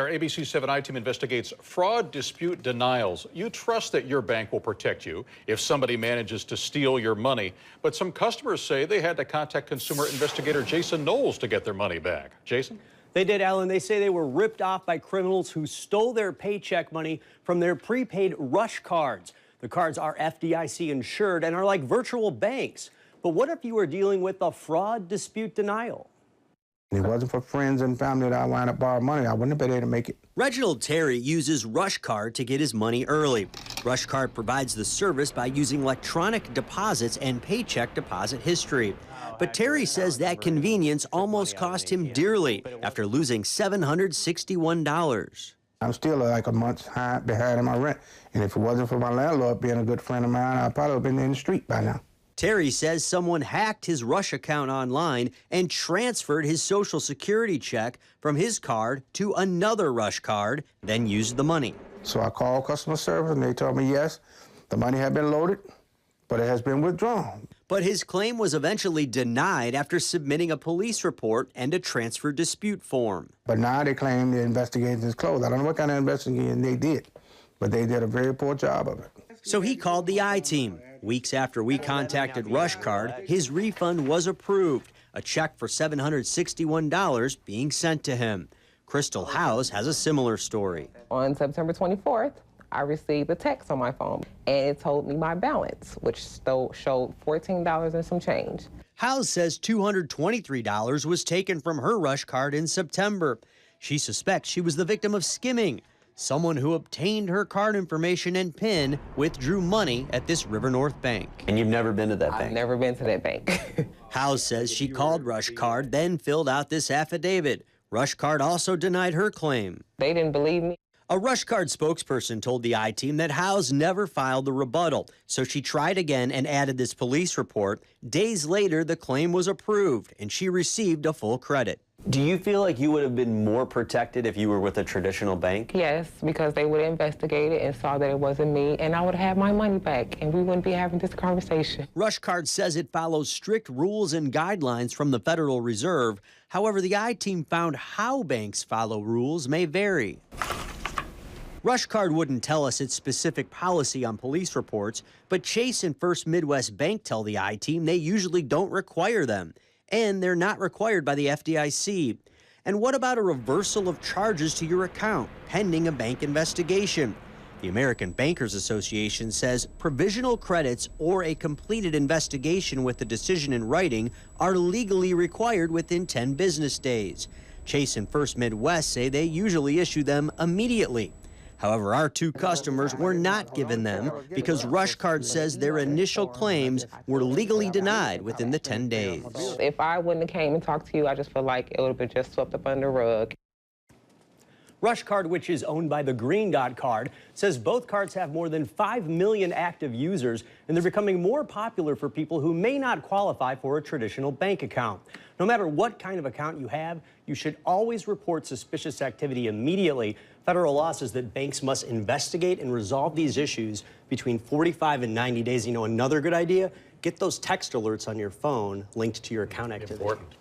Our ABC 7 I-Team investigates fraud dispute denials. You trust that your bank will protect you if somebody manages to steal your money. But some customers say they had to contact consumer investigator Jason Knowles to get their money back. Jason? They did, Alan. They say they were ripped off by criminals who stole their paycheck money from their prepaid Rush cards. The cards are FDIC insured and are like virtual banks. But what if you were dealing with a fraud dispute denial? If it wasn't for friends and family that I wound up borrowing money, I wouldn't have been able to make it. Reginald Terry uses Rush Card to get his money early. Rush Card provides the service by using electronic deposits and paycheck deposit history. But Terry says that convenience almost cost him dearly after losing $761. I'm still like a month behind in my rent. And if it wasn't for my landlord being a good friend of mine, I'd probably have been in the street by now. Terry says someone hacked his Rush account online and transferred his Social Security check from his card to another Rush card, then used the money. So I called customer service and they told me, yes, the money had been loaded, but it has been withdrawn. But his claim was eventually denied after submitting a police report and a transfer dispute form. But now they claim the investigation is closed. I don't know what kind of investigation they did, but they did a very poor job of it. So he called the I-Team. Weeks after we contacted Rush Card, his refund was approved, a check for $761 being sent to him. Crystal House has a similar story. On September 24th, I received a text on my phone, and it told me my balance, which showed $14 and some change. House says $223 was taken from her Rush Card in September. She suspects she was the victim of skimming. Someone who obtained her card information and PIN withdrew money at this River North bank. And you've never been to that bank? I've never been to that bank. House says she called Rush Card, then filled out this affidavit. Rush Card also denied her claim. They didn't believe me. A Rush Card spokesperson told the I-Team that House never filed the rebuttal, so she tried again and added this police report. Days later, the claim was approved, and she received a full credit. Do you feel like you would have been more protected if you were with a traditional bank? Yes, because they would have investigated and saw that it wasn't me, and I would have had my money back, and we wouldn't be having this conversation. Rush Card says it follows strict rules and guidelines from the Federal Reserve. However, the I-Team found how banks follow rules may vary. Rush Card wouldn't tell us its specific policy on police reports, but Chase and First Midwest Bank tell the I-Team they usually don't require them, and they're not required by the FDIC. And what about a reversal of charges to your account pending a bank investigation? The American Bankers Association says provisional credits or a completed investigation with the decision in writing are legally required within 10 business days. Chase and First Midwest say they usually issue them immediately. However, our two customers were not given them because Rush Card says their initial claims were legally denied within the 10 days. If I wouldn't have came and talked to you, I just feel like it would have been just swept up under the rug. Rush Card, which is owned by the Green Dot Card, says both cards have more than 5 million active users, and they're becoming more popular for people who may not qualify for a traditional bank account. No matter what kind of account you have, you should always report suspicious activity immediately. Federal law says that banks must investigate and resolve these issues between 45 and 90 days. You know, another good idea? Get those text alerts on your phone linked to your account activity. Important.